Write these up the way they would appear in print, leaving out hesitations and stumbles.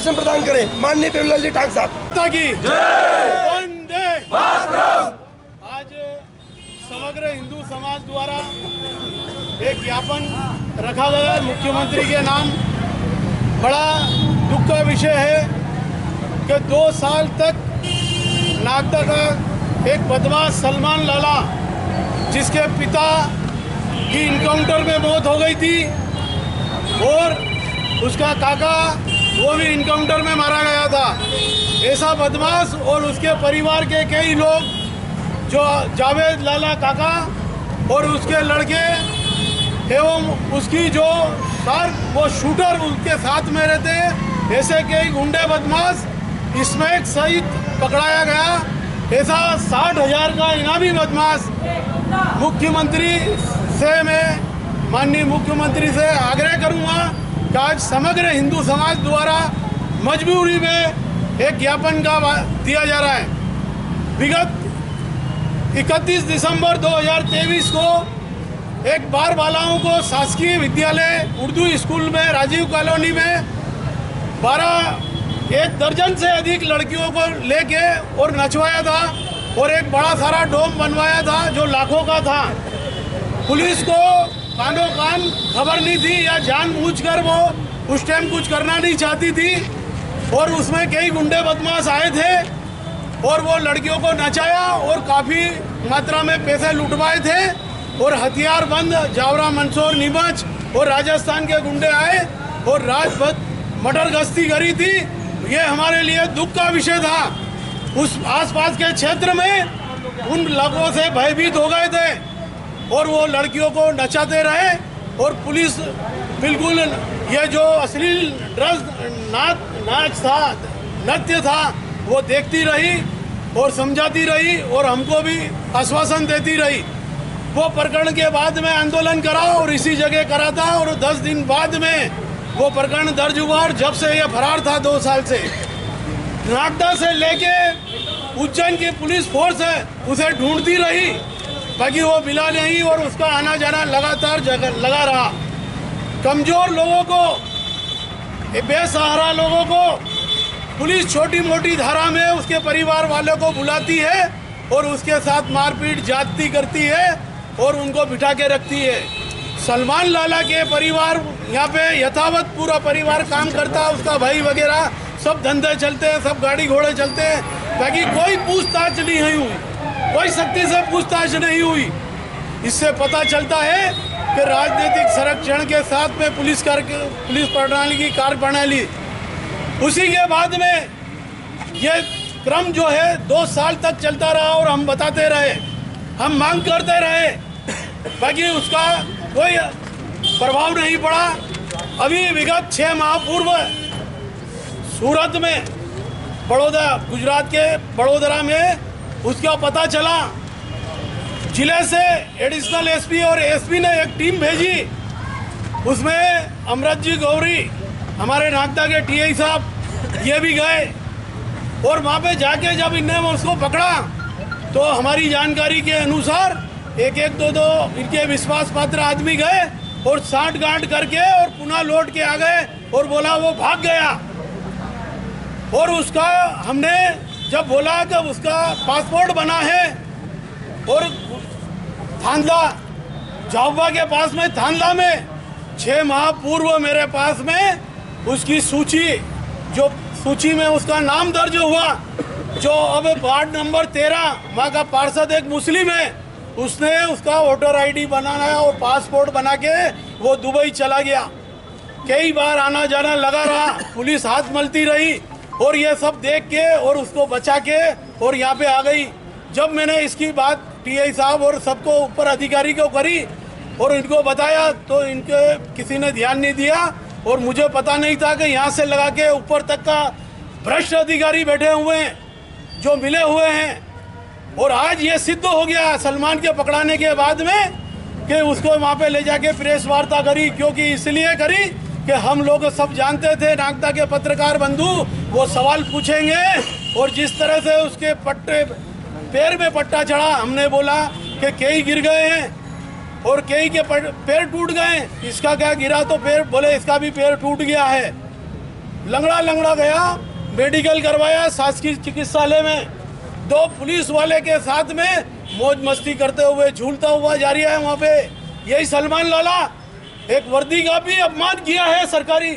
मार्गदर्शन प्रदान करें। माननीय प्रेमलाल जी ठाक साहब की वंदे मातरम। आज समग्र हिंदू समाज द्वारा एक ज्ञापन रखा गया है मुख्यमंत्री के नाम। बड़ा दुख का विषय है कि 2 साल तक नागदा का एक बदमाश सलमान लाला, जिसके पिता की इनकाउंटर में मौत हो गई थी और उसका काका वो भी इनकाउंटर में मारा गया था, ऐसा बदमाश और उसके परिवार के कई लोग, जो जावेद लाला काका और उसके लड़के एवं उसकी जो वो शूटर उसके साथ में रहते हैं, ऐसे कई गुंडे बदमाश इसमें सहित पकड़ाया गया। ऐसा 60,000 का इनामी बदमाश मुख्यमंत्री से मैं माननीय मुख्यमंत्री से आग्रह करूंगा कि आज समग्र हिंदू समाज द्वारा मजबूरी में एक ज्ञापन का दिया जा रहा है। विगत 31 दिसंबर 2023 को एक बार बालाओं को शासकीय विद्यालय उर्दू स्कूल में राजीव कॉलोनी में 1 दर्जन से अधिक लड़कियों को लेके और नचवाया था और एक बड़ा सारा डोम बनवाया था जो लाखों का था। पुलिस को कानों कान खबर नहीं थी या जानबूझकर वो उस टाइम कुछ करना नहीं चाहती थी और उसमें कई गुंडे बदमाश आए थे और वो लड़कियों को नचाया और काफ़ी मात्रा में पैसे लुटवाए थे और हथियारबंद जावरा मंदसौर नीमच और राजस्थान के गुंडे आए और राजपथ मटर गश्ती करी थी। ये हमारे लिए दुख का विषय था। उस आसपास के क्षेत्र में उन लोगों से भयभीत हो गए थे और वो लड़कियों को नचाते रहे और पुलिस बिल्कुल ये जो अश्लील नाच था, नृत्य था, वो देखती रही और समझाती रही और हमको भी आश्वासन देती रही। वो प्रकरण के बाद में आंदोलन करा और इसी जगह करा था और 10 दिन बाद में वो प्रकरण दर्ज हुआ और जब से ये फरार था 2 साल से, नागदा से लेके उज्जैन की पुलिस फोर्स है उसे ढूंढती रही, बाकी वो मिला नहीं और उसका आना जाना लगातार लगा रहा। कमजोर लोगों को, बेसहारा लोगों को पुलिस छोटी मोटी धारा में उसके परिवार वालों को बुलाती है और उसके साथ मारपीट जाती करती है और उनको बिठा के रखती है। सलमान लाला के परिवार यहाँ पे यथावत पूरा परिवार काम करता, उसका भाई वगैरह सब धंधे चलते हैं, सब गाड़ी घोड़े चलते हैं, ताकि कोई पूछताछ नहीं हुई, कोई सख्ती से पूछताछ नहीं हुई। इससे पता चलता है कि राजनीतिक संरक्षण के साथ में पुलिस प्रणाली की कार्यप्रणाली, उसी के बाद में ये क्रम जो है 2 साल तक चलता रहा और हम बताते रहे, हम मांग करते रहे, बाकी उसका कोई प्रभाव नहीं पड़ा। अभी विगत 6 माह पूर्व सूरत में गुजरात के बड़ोदरा में उसका पता चला, जिले से एडिशनल एसपी और एसपी ने एक टीम भेजी, उसमें अमृत जी गौरी हमारे नागदा के टीआई साहब ये भी गए और वहाँ पे जाके जब इनने उसको पकड़ा तो हमारी जानकारी के अनुसार 1-2 इनके विश्वास पात्र आदमी गए और साठ गांठ करके और पुनः लौट के आ गए और बोला वो भाग गया। और उसका हमने जब बोला कि उसका पासपोर्ट बना है और थांदला झाबुआ के पास में थांदला में 6 माह पूर्व मेरे पास में उसकी सूची में उसका नाम दर्ज हुआ, जो अब वार्ड नंबर 13 वहाँ का पार्षद एक मुस्लिम है, उसने उसका वोटर आईडी बनाना और पासपोर्ट बना के वो दुबई चला गया। कई बार आना जाना लगा रहा, पुलिस हाथ मलती रही और ये सब देख के और उसको बचा के और यहाँ पे आ गई। जब मैंने इसकी बात टीआई साहब और सबको ऊपर अधिकारी को करी और इनको बताया तो इनके किसी ने ध्यान नहीं दिया और मुझे पता नहीं था कि यहाँ से लगा के ऊपर तक का भ्रष्ट अधिकारी बैठे हुए हैं जो मिले हुए हैं। और आज ये सिद्ध हो गया सलमान के पकड़ाने के बाद में कि उसको वहाँ पे ले जाके प्रेस वार्ता करी, क्योंकि इसलिए करी कि हम लोग सब जानते थे नागदा के पत्रकार बंधु वो सवाल पूछेंगे और जिस तरह से उसके पैर में पट्टा चढ़ा, हमने बोला कि कई गिर गए हैं और कई के पैर टूट गए, इसका क्या गिरा तो पैर, बोले इसका भी पैर टूट गया है। लंगड़ा लंगड़ा गया, मेडिकल करवाया शासकीय चिकित्सालय में। 2 पुलिस वाले के साथ में मौज मस्ती करते हुए झूलता हुआ जा रहा है वहाँ पे। यही सलमान लाला एक वर्दी का भी अपमान किया है। सरकारी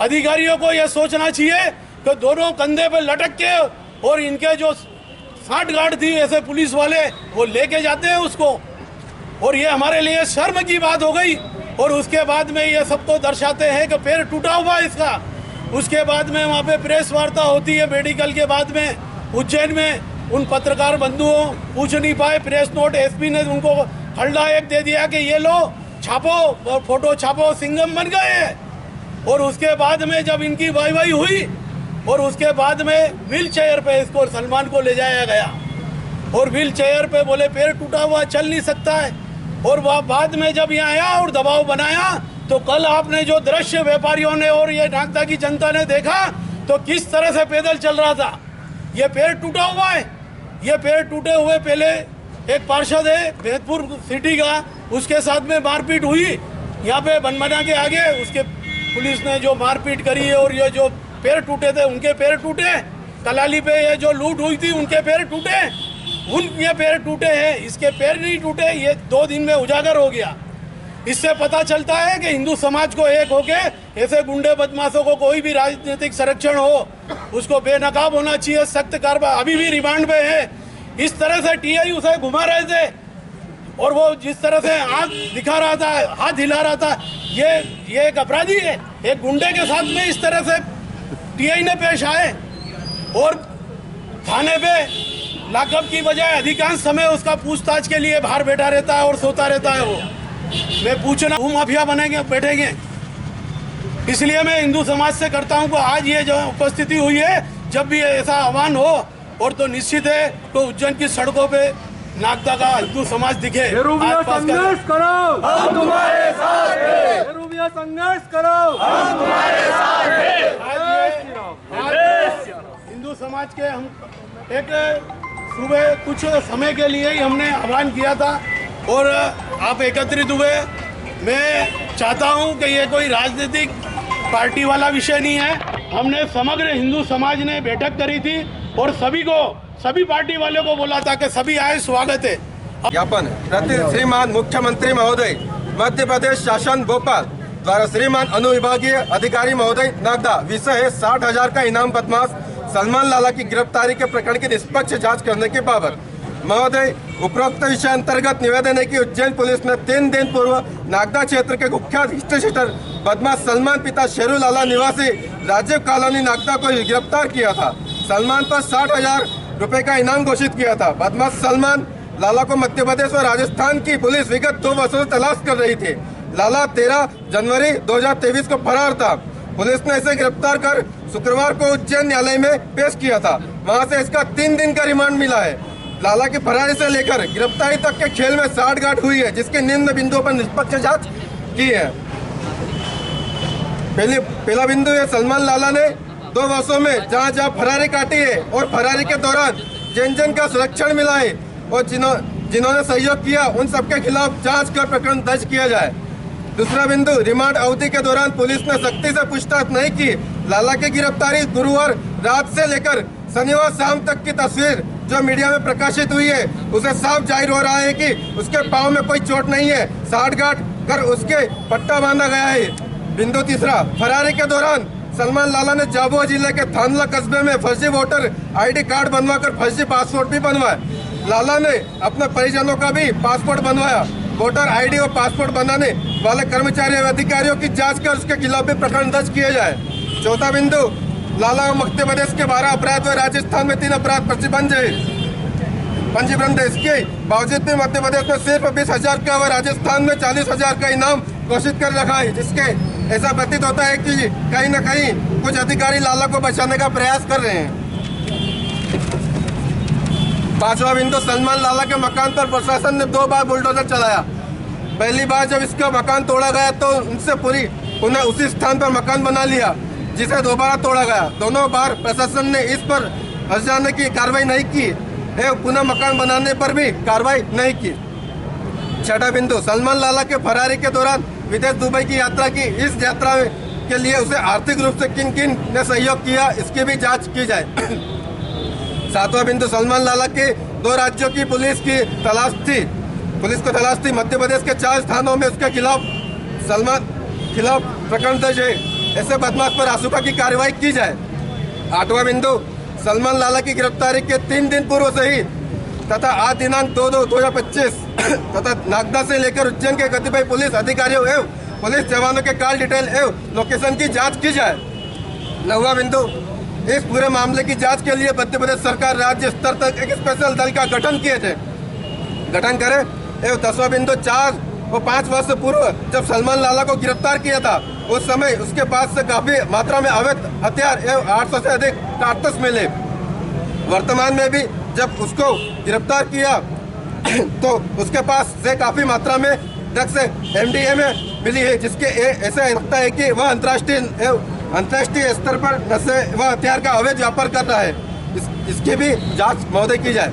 अधिकारियों को यह सोचना चाहिए कि दोनों कंधे पे लटक के और इनके जो साठ गार्ड थी ऐसे पुलिस वाले वो लेके जाते हैं उसको, और ये हमारे लिए शर्म की बात हो गई। और उसके बाद में ये सबको दर्शाते हैं कि पैर टूटा हुआ है इसका। उसके बाद में वहाँ पे प्रेस वार्ता होती है मेडिकल के बाद में उज्जैन में। उन पत्रकार बंधुओं पूछ नहीं पाए, प्रेस नोट एसपी ने उनको हल्ला एक दे दिया कि ये लो छापो, फोटो छापो, सिंघम बन गए हैं। और उसके बाद में जब इनकी वाई हुई और उसके बाद में व्हील चेयर पे इसको सलमान को ले जाया गया, और व्हील चेयर पे बोले पैर टूटा हुआ चल नहीं सकता है। और वह बाद में जब यहाँ आया और दबाव बनाया तो कल आपने जो दृश्य व्यापारियों ने और ये नागदा की जनता ने देखा तो किस तरह से पैदल चल रहा था। ये पैर टूटा हुआ है। ये पैर टूटे हुए पहले एक पार्षद है भैंतपुर सिटी का, उसके साथ में मारपीट हुई यहाँ पे बनमना के आगे। उसके पुलिस ने जो मारपीट करी है और ये जो पैर टूटे थे उनके पैर टूटे। कलाली पे ये जो लूट हुई थी उनके पैर टूटे, उनके पैर टूटे हैं, इसके पैर नहीं टूटे। ये 2 दिन में उजागर हो गया। इससे पता चलता है कि हिंदू समाज को एक होके ऐसे गुंडे बदमाशों को कोई भी राजनीतिक संरक्षण हो उसको बेनकाब होना चाहिए, सख्त कार्रवाई। अभी भी रिमांड पे है। इस तरह से टीआई उसे घुमा रहे थे और वो जिस तरह से आंख दिखा रहा था, हाथ हिला रहा था, ये एक अपराधी है। एक गुंडे के साथ में इस तरह से टीआई ने पेश आए और थाने पे लाकअप की बजाय अधिकांश समय उसका पूछताछ के लिए बाहर बैठा रहता है और सोता रहता है। वो मैं पूछना हूँ माफिया बनेंगे बैठेंगे। इसलिए मैं हिंदू समाज से करता हूँ कि आज ये जो उपस्थिति हुई है, जब भी ऐसा आह्वान हो और तो निश्चित है तो उज्जैन की सड़कों पे नागदा का हिंदू समाज दिखे। संघर्ष करो, हम तुम्हारे साथ हैं। संघर्ष करो, हम तुम्हारे साथ हैं। आज हिंदू समाज के हम एक सुबह कुछ समय के लिए ही हमने आह्वान किया था और आप एकत्रित हुए। मैं चाहता हूं कि ये कोई राजनीतिक पार्टी वाला विषय नहीं है। हमने समग्र हिंदू समाज ने बैठक करी थी और सभी पार्टी वालों को बोला था कि सभी आए, स्वागत है। ज्ञापन प्रति श्रीमान मुख्यमंत्री महोदय, मध्य प्रदेश शासन भोपाल द्वारा श्रीमान अनुविभागीय अधिकारी महोदय नागदा, विषय है 60,000 का इनाम बदमाश सलमान लाला की गिरफ्तारी के प्रकरण की निष्पक्ष जांच करने के बाबत महोदय, उपरोक्त विषय अंतर्गत निवेदन है कि उज्जैन पुलिस ने 3 दिन पूर्व नागदा क्षेत्र के कुख्यात हिस्ट्री शीटर बदमाश सलमान पिता शेरू लाला निवासी राजीव कॉलोनी नागदा को गिरफ्तार किया था। सलमान पर 60,000 रुपए का इनाम घोषित किया था। बदमाश सलमान लाला को मध्य प्रदेश और राजस्थान की पुलिस विगत 2 वर्षों से तलाश कर रही थी। लाला 13 जनवरी 2023 को फरार था। पुलिस ने इसे गिरफ्तार कर शुक्रवार को उज्जैन न्यायालय में पेश किया था। वहां से इसका 3 दिन का रिमांड मिला है। लाला की फरारी से लेकर गिरफ्तारी तक के खेल में साठगांठ हुई है, जिसके निम्न बिंदुओं पर निष्पक्ष जांच की है। पहला बिंदु है, सलमान लाला ने 2 वर्षों में जहां फरारी काटी है और फरारी के दौरान जिन का सुरक्षण मिला है और जिन्होंने सहयोग किया उन सबके खिलाफ जांच कर प्रकरण दर्ज किया जाए। दूसरा बिंदु, रिमांड अवधि के दौरान पुलिस ने सख्ती से पूछताछ नहीं की। लाला की गिरफ्तारी गुरुवार रात से लेकर शनिवार शाम तक की तस्वीर जो मीडिया में प्रकाशित हुई है उसे साफ जाहिर हो रहा है कि उसके पांव में कोई चोट नहीं है। साठगांठ कर उसके पट्टा बांधा गया है। बिंदु तीसरा, फरारी के दौरान सलमान लाला ने झाबुआ जिले के थानला कस्बे में फर्जी वोटर ID कार्ड बनवाकर फर्जी पासपोर्ट भी बनवाया। लाला ने अपने परिजनों का भी पासपोर्ट बनवाया। वोटर ID और पासपोर्ट बनाने वाले कर्मचारी और अधिकारियों की जांच कर उसके खिलाफ भी प्रकरण दर्ज किए जाए। चौथा बिंदु, लाला मध्य प्रदेश के 12 अपराध व राजस्थान में 3 अपराध पंजीबद्ध है। इसके बावजूद भी मध्य प्रदेश में सिर्फ 20,000 का व राजस्थान में 40,000 का इनाम घोषित कर रखा है, जिसके ऐसा प्रतीत होता है कि कहीं न कहीं कुछ अधिकारी लाला को बचाने का प्रयास कर रहे हैं। 5वां बिंदु, सलमान लाला के मकान पर प्रशासन ने 2 बार बुलडोजर चलाया। पहली बार जब इसका मकान तोड़ा गया तो उनसे पुनः उसी स्थान पर मकान बना लिया, जिसे दोबारा तोड़ा गया। दोनों बार प्रशासन ने इस पर हट जाने की कार्रवाई नहीं की एवं पुनः मकान बनाने पर भी कार्रवाई नहीं की। 6वां बिंदु, सलमान लाला के फरारी के दौरान विदेश दुबई की यात्रा की। इस यात्रा में के लिए उसे आर्थिक रूप से किन किन ने सहयोग किया, इसकी भी जांच की जाए। सातवां बिंदु, सलमान लाला के 2 राज्यों की पुलिस को तलाश थी। मध्य प्रदेश के 4 स्थानों में उसके खिलाफ प्रकरण दर्ज है। ऐसे बदमाश पर रासुका की कार्रवाई की जाए। 8वां बिंदु, सलमान लाला की गिरफ्तारी के 3 दिन पूर्व से ही तथा आज दिनांक 2/2/2025 तथा नागदा से लेकर उज्जैन के कतिपय पुलिस अधिकारियों एवं पुलिस जवानों के कॉल डिटेल एवं लोकेशन की जांच की जाए। 9वां बिंदु, इस पूरे मामले की जांच के लिए मध्य प्रदेश सरकार राज्य स्तर तक एक स्पेशल दल का गठन करे। एवं 10वां बिंदु, 4 और 5 वर्ष पूर्व जब सलमान लाला को गिरफ्तार किया था उस समय उसके पास से काफी मात्रा में अवैध हथियार एवं 800 से अधिक कारतूस मिले। वर्तमान में भी जब उसको गिरफ्तार किया तो उसके पास से काफी मात्रा में ड्रग्स MDMA मिली है, जिसके ऐसा लगता है कि वह अंतर्राष्ट्रीय स्तर पर नशे व हथियार का अवैध व्यापार कर रहा है। इसकी भी जांच महोदय की जाए।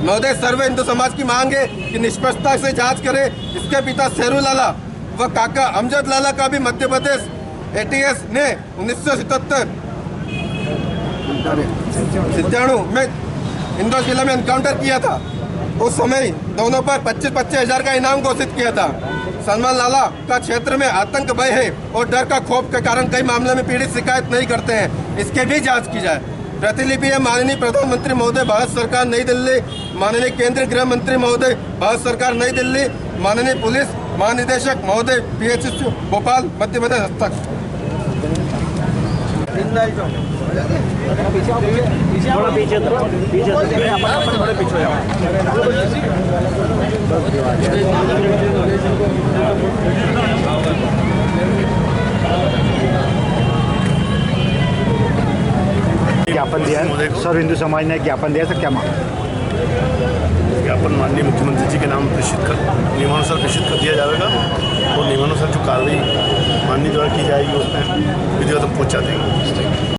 महोदय, सर्व हिंदू समाज की मांग है कि निष्पक्षता से जांच करे। इसके पिता शेरू लाला व काका अमजद लाला का भी मध्य प्रदेश ATS ने 1997 में इंदौर जिले में एनकाउंटर किया था। उस समय दोनों पर 25-25 हज़ार का इनाम घोषित किया था। सलमान लाला का क्षेत्र में आतंक भय है और डर का खौफ के कारण कई मामले में पीड़ित शिकायत नहीं करते हैं। इसके भी जांच की जाए। प्रतिलिपि है माननीय प्रधानमंत्री महोदय, भारत सरकार, नई दिल्ली। माननीय केंद्रीय गृह मंत्री महोदय, भारत सरकार, नई दिल्ली। माननीय पुलिस महानिदेशक महोदय, PHS भोपाल, मध्य प्रदेश, हस्तक। ज्ञापन दिया है, सर्व हिंदू समाज ने ज्ञापन दिया, सर क्या मांग? ज्ञापन माननीय मुख्यमंत्री जी के नाम नियमानुसार प्रेषित कर दिया जाएगा और नियमानुसार जो कार्रवाई माननीय द्वारा की जाएगी उसमें विधिवत पहुँचा देंगे।